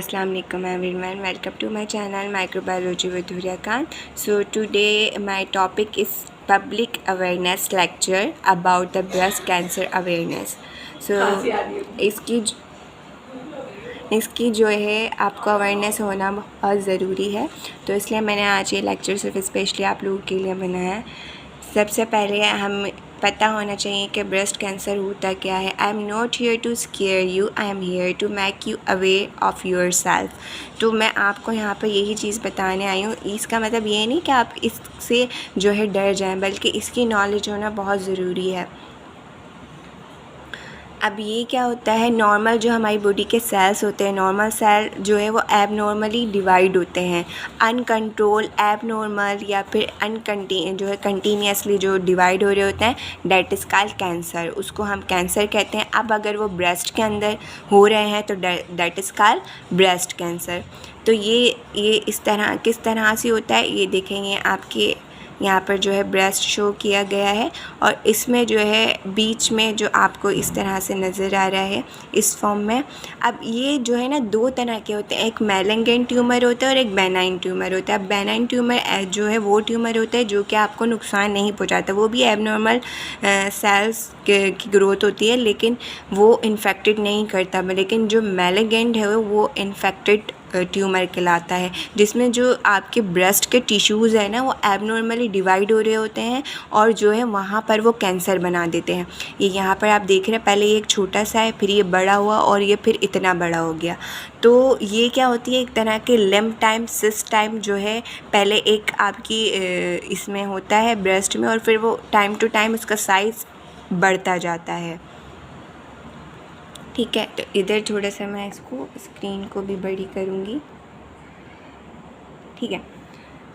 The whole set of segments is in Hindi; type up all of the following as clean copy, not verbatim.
Assalamu alaikum everyone, welcome to my channel Microbiology with Huria Khan. So today my topic is public awareness lecture about the breast cancer awareness. So इसकी जो है आपको अवेयरनेस होना बहुत ज़रूरी है, तो इसलिए मैंने आज ये लेक्चर सिर्फ स्पेशली आप लोगों के लिए बनाया है। सबसे पहले हम पता होना चाहिए कि ब्रेस्ट कैंसर होता क्या है। I am not here to scare you, I am here to make you aware of yourself. तो मैं आपको यहाँ पर यही चीज़ बताने आई हूँ। इसका मतलब ये नहीं कि आप इससे जो है डर जाएं, बल्कि इसकी नॉलेज होना बहुत ज़रूरी है। अब ये क्या होता है, नॉर्मल जो हमारी बॉडी के सेल्स होते हैं, नॉर्मल सेल जो है वो एबनॉर्मली डिवाइड होते हैं। अनकंट्रोल एबनॉर्मल या फिर जो है कंटिन्यूसली जो डिवाइड हो रहे होते हैं, डेट इज़ कॉल्ड कैंसर। उसको हम कैंसर कहते हैं। अब अगर वो ब्रेस्ट के अंदर हो रहे हैं तो that is called breast cancer. तो ये इस तरह किस तरह से होता है ये देखेंगे। आपके यहाँ पर जो है ब्रेस्ट शो किया गया है और इसमें जो है बीच में जो आपको इस तरह से नज़र आ रहा है इस फॉर्म में। अब ये जो है ना दो तरह के होते हैं, एक मैलिग्नेंट ट्यूमर होता है और एक बेनाइन ट्यूमर होता है। अब बेनाइन ट्यूमर जो है वो ट्यूमर होता है जो कि आपको नुकसान नहीं पहुँचाता, वो भी एबनॉर्मल सेल्स की ग्रोथ होती है, लेकिन वो इन्फेक्टेड नहीं करता। लेकिन जो मैलिग्नेंट है वो इन्फेक्टेड ट्यूमर कहलाता है, जिसमें जो आपके ब्रेस्ट के टिश्यूज़ है ना वो एबनॉर्मली डिवाइड हो रहे होते हैं और जो है वहाँ पर वो कैंसर बना देते हैं। ये यहाँ पर आप देख रहे हैं, पहले ये एक छोटा सा है, फिर ये बड़ा हुआ और ये फिर इतना बड़ा हो गया। तो ये क्या होती है, एक तरह के लिम्फ टाइम सिस्ट टाइम जो है पहले एक आपकी इसमें होता है ब्रेस्ट में, और फिर वो टाइम टू टाइम उसका साइज़ बढ़ता जाता है। ठीक है, तो इधर थोड़ा सा मैं इसको स्क्रीन को भी बड़ी करूँगी। ठीक है,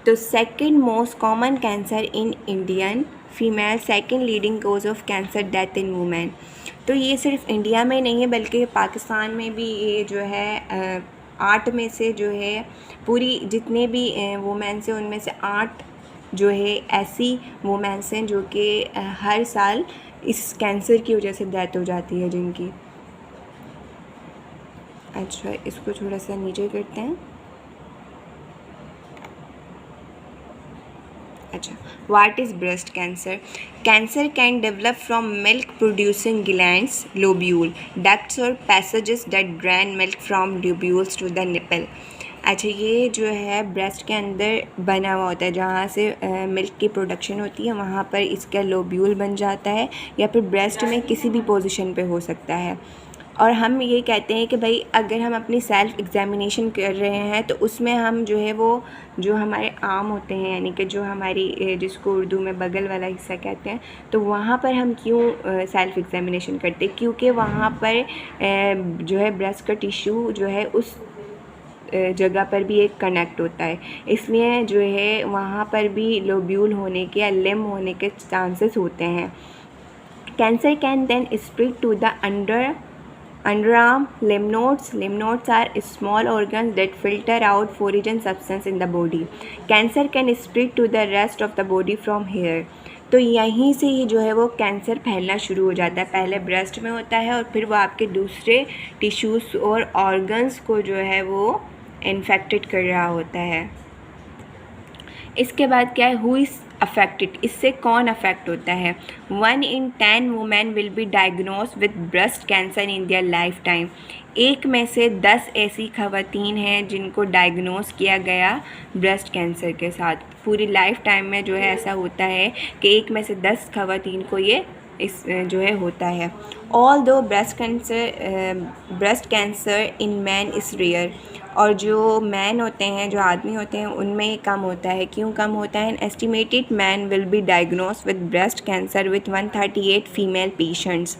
तो second most common cancer in Indian female, second leading cause of cancer death in women. तो ये सिर्फ इंडिया में नहीं है बल्कि पाकिस्तान में भी ये जो है 8 में से जो है पूरी जितने भी वुमेन्स हैं उनमें से 8 जो है ऐसी वुमेन्स हैं जो कि हर साल इस कैंसर की वजह से डेथ हो जाती है जिनकी। अच्छा, इसको थोड़ा सा नीचे करते हैं। अच्छा, what is breast cancer? Cancer can develop from milk producing glands, lobule, ducts और passages that drain milk from lobules to the nipple. अच्छा, ये जो है ब्रेस्ट के अंदर बना हुआ होता है, जहाँ से मिल्क की प्रोडक्शन होती है, वहाँ पर इसका लोब्यूल बन जाता है, या फिर ब्रेस्ट में किसी भी पोजीशन पे हो सकता है। और हम ये कहते हैं कि भाई अगर हम अपनी सेल्फ़ एग्ज़ामिनेशन कर रहे हैं तो उसमें हम जो है वो जो हमारे आर्म होते हैं, यानी कि जो हमारी जिसको उर्दू में बगल वाला हिस्सा कहते हैं, तो वहाँ पर हम क्यों सेल्फ़ एग्ज़ामिनेशन करते हैं? क्योंकि वहाँ पर जो है ब्रेस्ट का टिश्यू जो है उस जगह पर भी एक कनेक्ट होता है, इसलिए जो है वहाँ पर भी लोब्यूल होने के या लिम्ब होने के चांसेस होते हैं। Cancer can then spread to the underarm lymph nodes. Lymph nodes are small organs that filter out foreign substance in the body. Cancer can spread to the rest of the body from here. तो यहीं से ही जो है वो कैंसर फैलना शुरू हो जाता है। पहले ब्रेस्ट में होता है और फिर वो आपके दूसरे टिश्यूज़ और ऑर्गन्स को जो है वो इन्फेक्टेड कर रहा होता है। इसके बाद क्या है, हु इज़ अफेक्टेड, इससे कौन अफेक्ट होता है? 1 in 10 women will be diagnose with breast cancer in their lifetime. 1 में से 10 ऐसी खवातीन हैं जिनको डायग्नोज किया गया ब्रेस्ट कैंसर के साथ। पूरी लाइफ टाइम में जो है ऐसा होता है कि 1 में से 10 खवातीन को ये इस जो है होता है। Although breast cancer in man is rare, और जो मैन होते हैं, जो आदमी होते हैं, उनमें कम होता है। क्यों कम होता है? An estimated man will be diagnose with breast cancer with 138 female patients,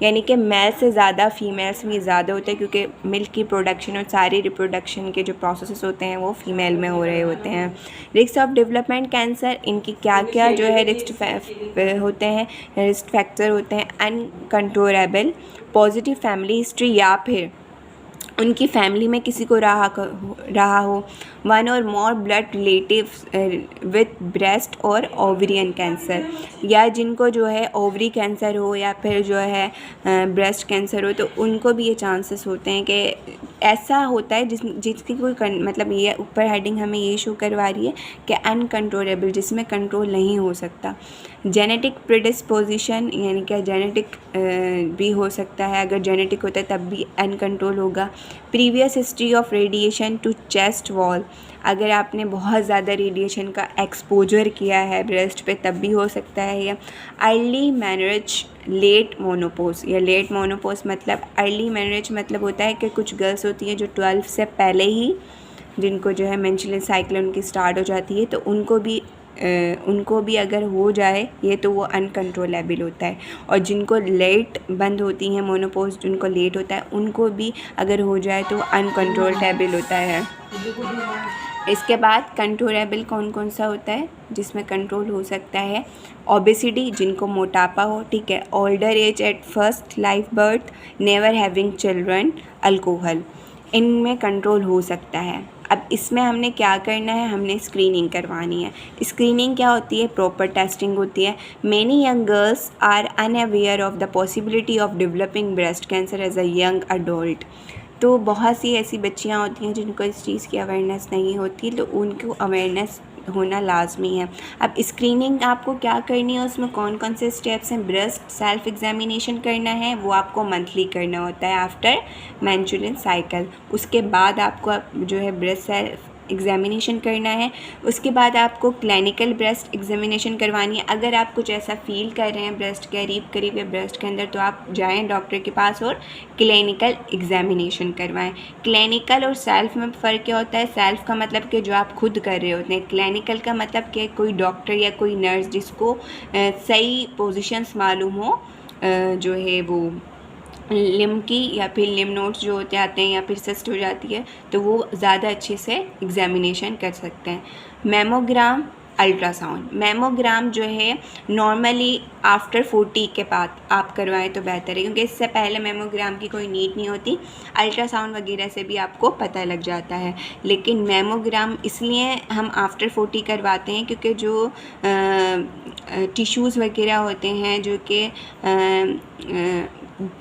यानी कि मेल से ज़्यादा फीमेल्स में ज़्यादा होता है, क्योंकि मिल्क की प्रोडक्शन और सारी रिप्रोडक्शन के जो प्रोसेस होते हैं वो फीमेल में हो रहे होते हैं। रिस्क ऑफ डेवलपमेंट कैंसर, इनकी क्या क्या जो है होते हैं, रिस्क फैक्टर होते हैं। अनकंट्रोलेबल, पॉजिटिव फैमिली हिस्ट्री या फिर उनकी फैमिली में किसी को रहा हो, 1 or more blood relative with breast और ओवरियन कैंसर, या जिनको जो है ओवरी कैंसर हो या फिर जो है ब्रेस्ट कैंसर हो, तो उनको भी ये चांसेस होते हैं कि ऐसा होता है जिसकी कोई मतलब ये ऊपर हेडिंग हमें ये शो करवा रही है कि अनकंट्रोलेबल, जिसमें कंट्रोल नहीं हो सकता। जेनेटिक प्रिडिस्पोजिशन यानी कि जेनेटिक भी हो सकता है, अगर जेनेटिक होता है तब भी अनकंट्रोल होगा। Previous history of radiation to chest wall, अगर आपने बहुत ज़्यादा रेडिएशन का एक्सपोजर किया है ब्रेस्ट पे तब भी हो सकता है। या अर्ली मैरिज लेट मोनोपोज, या लेट मोनोपोज मतलब अर्ली मैरिज मतलब होता है कि कुछ गर्ल्स होती हैं जो 12 से पहले ही जिनको जो है मेंस्ट्रुअल साइकिल उनकी स्टार्ट हो जाती है, तो उनको भी अगर हो जाए ये तो वो अनकंट्रोलेबल होता है। और जिनको लेट बंद होती हैं मोनोपोज, जिनको लेट होता है उनको भी अगर हो जाए तो अनकंट्रोलेबल होता है। इसके बाद कंट्रोलेबल कौन कौन सा होता है जिसमें कंट्रोल हो सकता है? ओबेसिटी, जिनको मोटापा हो, ठीक है। Older age at first life birth, never having children, alcohol, इनमें कंट्रोल हो सकता है। अब इसमें हमने क्या करना है, हमने स्क्रीनिंग करवानी है। स्क्रीनिंग क्या होती है? प्रॉपर टेस्टिंग होती है। Many young girls are unaware of the possibility of developing breast cancer as a young adult, तो बहुत सी ऐसी बच्चियां होती हैं जिनको इस चीज़ की अवेयरनेस नहीं होती, तो उनको अवेयरनेस होना लाजमी है। अब स्क्रीनिंग आपको क्या करनी है, उसमें कौन कौन से स्टेप्स हैं? ब्रेस्ट सेल्फ एग्जामिनेशन करना है, वो आपको मंथली करना होता है आफ्टर मेंस्ट्रुअल साइकिल। उसके बाद आपको जो है ब्रेस्ट सेल्फ एग्जामिनेशन करना है। उसके बाद आपको क्लिनिकल ब्रेस्ट एग्जामिनेशन करवानी है। अगर आप कुछ ऐसा फील कर रहे हैं ब्रेस्ट के करीब या ब्रेस्ट के अंदर, तो आप जाएं डॉक्टर के पास और क्लिनिकल एग्जामिनेशन करवाएं। क्लिनिकल और सेल्फ में फ़र्क क्या होता है? सेल्फ का मतलब कि जो आप खुद कर रहे होते हैं, क्लिनिकल का मतलब कि कोई डॉक्टर या कोई नर्स जिसको सही पोजीशंस मालूम हो, जो है वो लिम की या फिर लिम नोट्स जो होते आते हैं या फिर सिस्ट हो जाती है, तो वो ज़्यादा अच्छे से एग्जामिनेशन कर सकते हैं। Mammogram, ultrasound. मेमोग्राम जो है नॉर्मली आफ्टर 40 के बाद आप करवाएं तो बेहतर है, क्योंकि इससे पहले मेमोग्राम की कोई नीड नहीं होती। अल्ट्रासाउंड वगैरह से भी आपको पता लग जाता है, लेकिन मेमोग्राम इसलिए हम आफ्टर 40 करवाते हैं क्योंकि जो टिश्यूज़ वगैरह होते हैं जो कि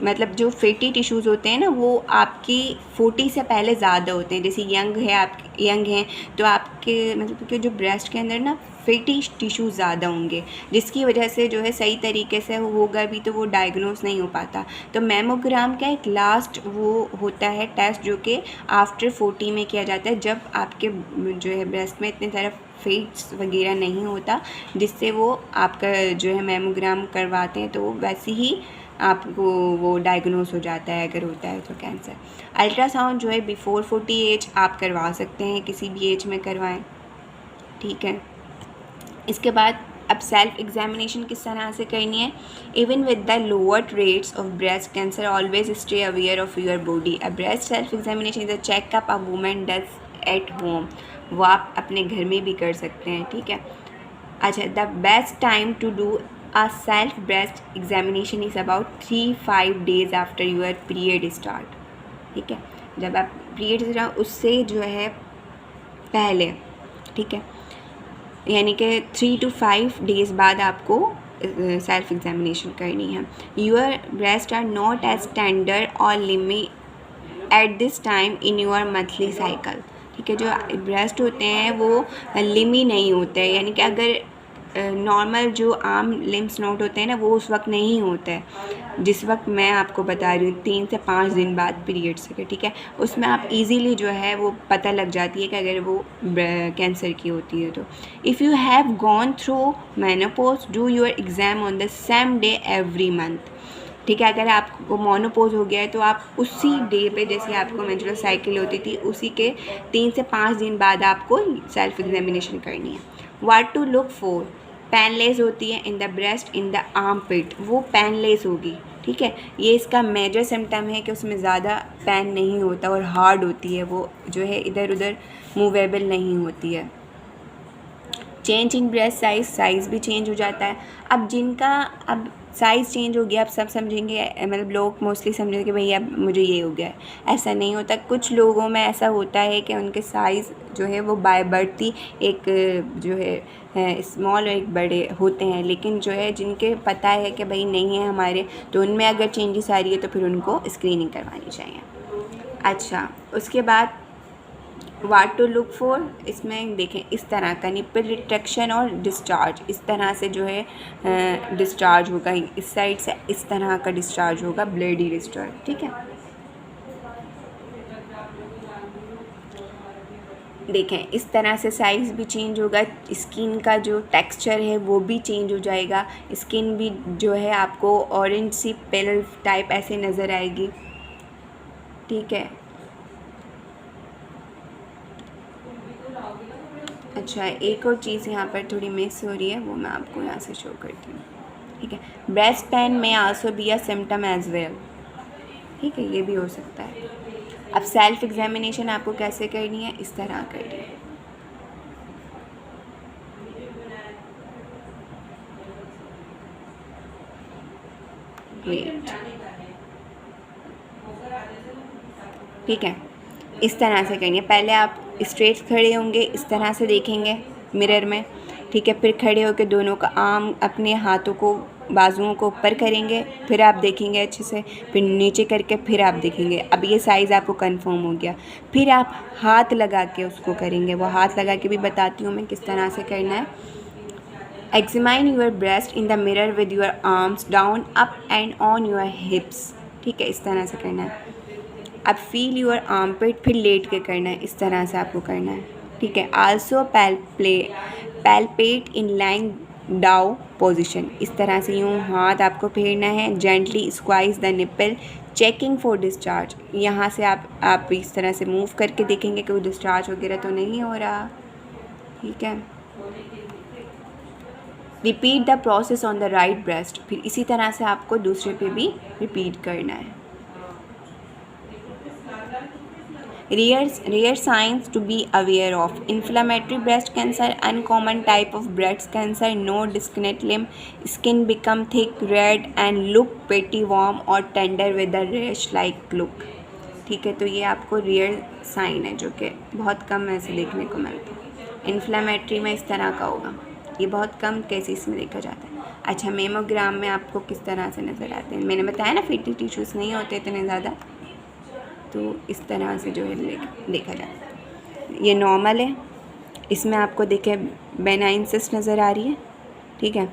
मतलब जो फैटी टिश्यूज़ होते हैं ना, वो आपकी 40 से पहले ज़्यादा होते हैं। जैसे आप यंग हैं तो आपके मतलब कि जो ब्रेस्ट के अंदर ना फैटी टिश्यूज़ ज़्यादा होंगे, जिसकी वजह से जो है सही तरीके से होगा भी तो वो डायग्नोस नहीं हो पाता। तो मेमोग्राम का एक लास्ट वो होता है टेस्ट जो कि आफ्टर 40 में किया जाता है, जब आपके जो है ब्रेस्ट में इतने सारा फैट्स वगैरह नहीं होता, जिससे वो आपका जो है मेमोग्राम करवाते हैं तो वैसे ही आपको वो डायग्नोस हो जाता है अगर होता है तो कैंसर। अल्ट्रासाउंड जो है बिफोर 40 एज आप करवा सकते हैं, किसी भी एज में करवाएं, ठीक है। इसके बाद अब सेल्फ एग्जामिनेशन किस तरह से करनी है? Even with the lower rates of breast cancer always stay aware of your body. A breast self examination is a checkup a women does at home, वो आप अपने घर में भी कर सकते हैं, ठीक है। अच्छा, the best time to do a self breast examination is about 3-5 days after your period start, ठीक है। जब आप पीरियड से जाओ उससे जो है पहले, ठीक है, यानी कि 3 to 5 days बाद आपको सेल्फ एग्जामिनेशन करनी है। Your breast are not as tender और lumpy at this time in your monthly cycle, ठीक है। जो ब्रेस्ट होते हैं वो लिमी नहीं होते हैं, यानी कि अगर नॉर्मल जो आम लिम्स नोट होते हैं ना, वो उस वक्त नहीं होता है जिस वक्त मैं आपको बता रही हूँ 3 से 5 दिन बाद पीरियड से, ठीक है। उसमें आप इजीली जो है वो पता लग जाती है कि अगर वो कैंसर की होती है तो। If you have gone through menopause do your exam on the same day every month, ठीक है। अगर आपको मोनोपोज हो गया है तो आप उसी डे पे, जैसे आपको मेंस्ट्रुअल साइकिल होती थी, उसी के 3 से 5 दिन बाद आपको सेल्फ एग्जामिनेशन करनी है। What to look for? Painless होती है in the breast, in the armpit, वो पैनलेस होगी, ठीक है। ये इसका मेजर सिम्टम है कि उसमें ज़्यादा पैन नहीं होता और हार्ड होती है, वो जो है इधर उधर मूवेबल नहीं होती है। चेंज इन ब्रेस्ट साइज़ भी चेंज हो जाता है। अब जिनका अब साइज़ चेंज हो गया, आप सब समझेंगे, मतलब लोग मोस्टली समझेंगे कि भैया मुझे ये हो गया है। ऐसा नहीं होता, कुछ लोगों में ऐसा होता है कि उनके साइज़ जो है वो बाय बर्थ ही एक जो है स्मॉल और एक बड़े होते हैं, लेकिन जो है जिनके पता है कि भाई नहीं है हमारे, तो उनमें अगर चेंजेस आ रही है तो फिर उनको स्क्रीनिंग करवानी चाहिए। अच्छा, उसके बाद वाट टू लुक फॉर, इसमें देखें इस तरह का निपल रिट्रैक्शन और डिस्चार्ज, इस तरह से जो है डिस्चार्ज होगा, इस साइड से इस तरह का डिस्चार्ज होगा, ब्लडी डिस्चार्ज, ठीक है। देखें इस तरह से साइज़ भी चेंज होगा, स्किन का जो टेक्सचर है वो भी चेंज हो जाएगा, स्किन भी जो है आपको ऑरेंज सी पेल टाइप ऐसे नज़र आएगी, ठीक है। अच्छा, एक और चीज़ यहाँ पर थोड़ी मिस हो रही है, वो मैं आपको यहाँ से शो करती हूँ, ठीक है। Breast pain may also be a symptom as well, ठीक है, ये भी हो सकता है। अब सेल्फ एग्जामिनेशन आपको कैसे करनी है, इस तरह करनी है। वेट, ठीक है, इस तरह से करनी है। पहले आप स्ट्रेट खड़े होंगे, इस तरह से देखेंगे मिरर में, ठीक है। फिर खड़े होकर दोनों का आर्म अपने हाथों को बाजुओं को ऊपर करेंगे, फिर आप देखेंगे अच्छे से, फिर नीचे करके फिर आप देखेंगे। अब ये साइज़ आपको कंफर्म हो गया। फिर आप हाथ लगा के उसको करेंगे, वो हाथ लगा के भी बताती हूँ मैं किस तरह से करना है। Examine your breast in the mirror with your arms down up and on your hips, ठीक है, इस तरह से करना है। अब फील योर आर्मपिट, फिर लेट के करना है, इस तरह से आपको करना है, ठीक है। Also palpate in lying down position, इस तरह से यूँ हाथ आपको फेरना है। Gently squeeze the nipple checking for discharge, यहाँ से आप इस तरह से मूव करके देखेंगे कि वो डिस्चार्ज वगैरह तो नहीं हो रहा, ठीक है। Repeat the process on the right breast, फिर इसी तरह से आपको दूसरे पे भी रिपीट करना है। Rare signs to be aware of: inflammatory breast cancer, uncommon type of breast cancer, no distinct limb, skin become thick, red and look pretty warm or tender with a rash-like look, ठीक है। तो ये आपको रेयर साइन है जो कि बहुत कम ऐसे देखने को मिलता है। इन्फ्लामेटरी में इस तरह का होगा, ये बहुत कम केसेस में देखा जाता है। अच्छा, मेमोग्राम में आपको किस तरह से नज़र आते हैं, मैंने बताया ना फैटी टिश्यूज़ नहीं होते इतने ज़्यादा, तो इस तरह से जो है देखा जाता है। ये नॉर्मल है, इसमें आपको देखे बेनाइन सिस्ट नज़र आ रही है, ठीक है।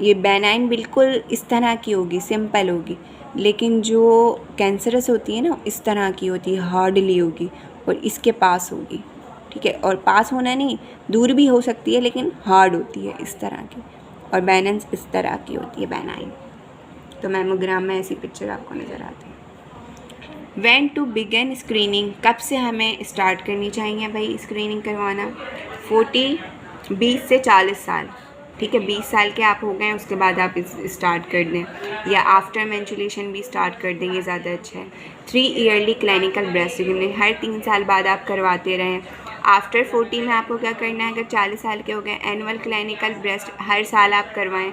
ये बेनाइन बिल्कुल इस तरह की होगी, सिंपल होगी, लेकिन जो कैंसरस होती है ना इस तरह की होती है, हार्डली होगी, और इसके पास होगी, ठीक है। और पास होना नहीं, दूर भी हो सकती है लेकिन हार्ड होती है इस तरह की, और बेनाइन इस तरह की होती है बेनाइन। तो मैमोग्राम में ऐसी पिक्चर आपको नज़र आती है। When to begin स्क्रीनिंग, कब से हमें स्टार्ट करनी चाहिए भाई स्क्रीनिंग करवाना? 20 से 40 साल, ठीक है। 20 साल के आप हो गए उसके बाद आप स्टार्ट कर दें, या आफ्टर मेंस्ट्रुएशन भी स्टार्ट कर देंगे, ज़्यादा अच्छा है। 3 ईयरली क्लिनिकल ब्रेस्ट स्क्रीनिंग, हर 3 साल बाद आप करवाते रहें। आफ्टर 40 में आपको क्या करना है, अगर 40 साल के हो गए, एनुअल क्लिनिकल ब्रेस्ट हर साल आप करवाएं,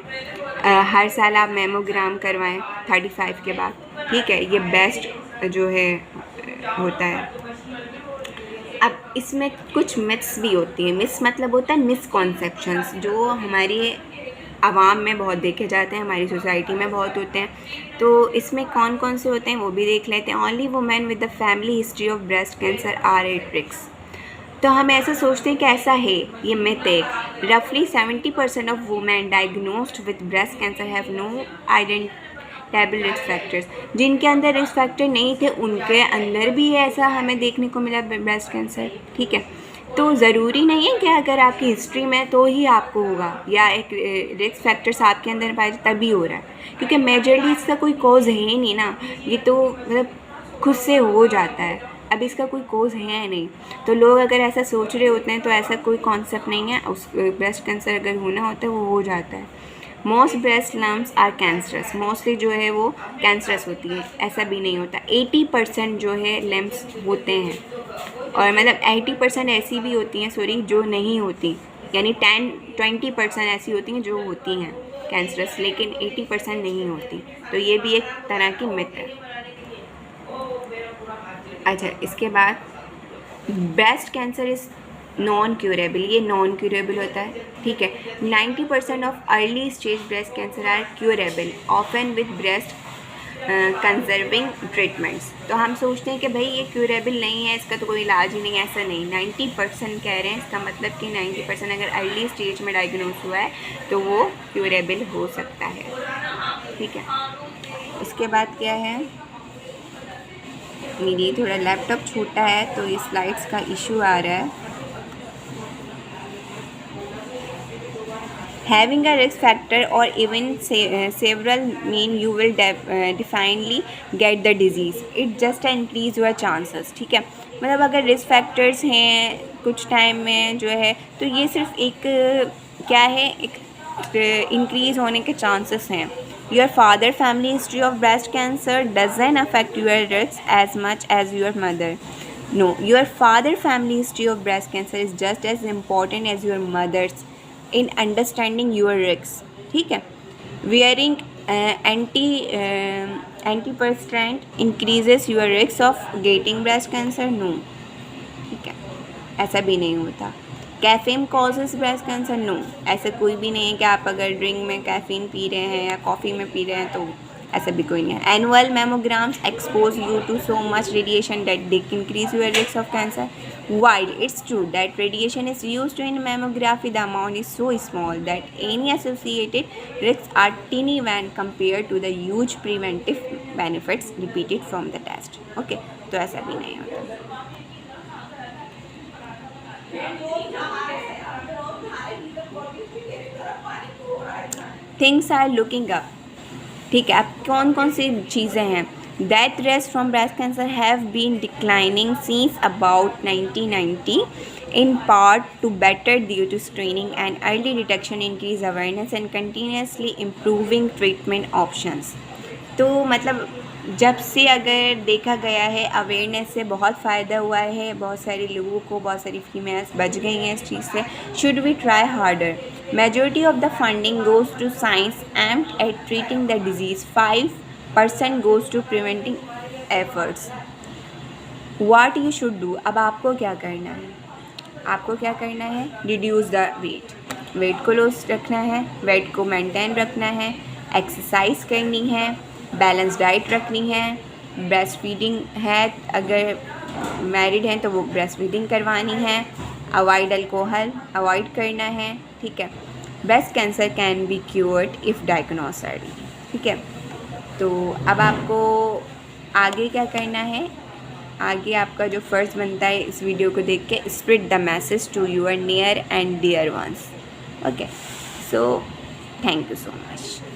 हर साल आप मेमोग्राम करवाएं 35 के बाद, ठीक है। ये बेस्ट जो है होता है। अब इसमें कुछ मिथ्स भी होती हैं, मिथ्स मतलब होता है मिसकॉन्सेप्शंस, जो हमारी आवाम में बहुत देखे जाते हैं, हमारी सोसाइटी में बहुत होते हैं। तो इसमें कौन कौन से होते हैं वो भी देख लेते हैं। Only women with the family history of breast cancer are at risk, तो हम ऐसा सोचते हैं कि ऐसा है, ये मिथ है। रफली 70% of women diagnosed with breast cancer have no identifiable risk factors, जिनके अंदर रिस्क फैक्टर नहीं थे उनके अंदर भी ऐसा हमें देखने को मिला ब्रेस्ट कैंसर, ठीक है। तो ज़रूरी नहीं है कि अगर आपकी हिस्ट्री में तो ही आपको होगा, या एक रिस्क फैक्टर्स आपके अंदर पाए तभी हो रहा है, क्योंकि मेजरली इसका कोई कॉज है ही नहीं ना, ये तो मतलब खुद से हो जाता है। अब इसका कोई कोज़ है नहीं, तो लोग अगर ऐसा सोच रहे होते हैं तो ऐसा कोई कॉन्सेप्ट नहीं है। उस ब्रेस्ट कैंसर अगर होना होता है वो हो जाता है। Most breast lumps are cancerous, mostly जो है वो कैंसरस होती है, ऐसा भी नहीं होता। 80% जो है लम्प्स होते हैं, और मतलब 80% ऐसी भी होती हैं सॉरी जो नहीं होती, यानी 10-20% ऐसी होती हैं जो होती हैं कैंसरस, लेकिन 80% नहीं होती। तो ये भी एक तरह की मिथ है। अच्छा, इसके बाद breast cancer is non curable, ये नॉन क्यूरेबल होता है, ठीक है। 90% of early stage breast cancer are curable, often with breast conserving treatments. तो हम सोचते हैं कि भाई ये क्यूरेबल नहीं है, इसका तो कोई इलाज ही नहीं है। ऐसा नहीं, 90% कह रहे हैं। इसका मतलब कि 90% अगर अर्ली स्टेज में डायग्नोस हुआ है तो वो क्यूरेबल हो सकता है, ठीक है। उसके बाद क्या है, मेरी थोड़ा लैपटॉप छोटा है तो ये स्लाइड्स का इशू आ रहा है। Having a risk factor or even several mean you will definitely get the disease. It just increase your chances, ठीक है। मतलब अगर रिस्क फैक्टर्स हैं कुछ टाइम में जो है, तो ये सिर्फ एक क्या है, एक इंक्रीज होने के चांसेस हैं। Your father family history of breast cancer doesn't affect your risk as much as your mother. No, your father family history of breast cancer is just as important as your mother's in understanding your risks, ठीक है। Wearing antiperspirant increases your risk of getting breast cancer, no, ठीक है, ऐसा भी नहीं होता। Caffeine causes breast cancer, no, ऐसा कोई भी नहीं है कि आप अगर ड्रिंक में कैफीन पी रहे हैं या कॉफ़ी में पी रहे हैं तो ऐसा भी कोई नहीं है। Annual mammograms expose you to so much radiation that they increase your risk of cancer. While it's true that radiation is used in mammography, the amount is so small that any associated risks are teeny when compared to the huge preventive benefits repeated from the test. Okay, तो ऐसा भी नहीं होता। थिंग्स आर लुकिंग अप, ठीक है। अब कौन कौन सी चीज़ें हैं। Death rates from breast cancer have been declining since about 1990 in part to better due to screening and early detection, increase awareness and continuously improving treatment options। तो मतलब जब से अगर देखा गया है अवेयरनेस से बहुत फ़ायदा हुआ है, बहुत सारे लोगों को, बहुत सारी फीमेल्स बच गई हैं इस चीज़ से। Should we try harder. Majority of the funding goes to science aimed at treating the disease, 5% goes to preventing efforts. What you should do. अब आपको क्या करना है, आपको क्या करना है, रिड्यूस द वेट, वेट को लॉस रखना है, वेट को मेंटेन रखना है, एक्सरसाइज करनी है, बैलेंस डाइट रखनी है, ब्रेस्ट फीडिंग है, अगर मैरिड हैं तो वो ब्रेस्ट फीडिंग करवानी है, अवॉइड अल्कोहल अवॉइड करना है, ठीक है। Breast cancer can be cured if diagnosed early, ठीक है। तो अब आपको आगे क्या करना है, आगे आपका जो फ़र्ज़ बनता है इस वीडियो को देख के, spread the message to your near and dear ones. Okay, so thank you so much.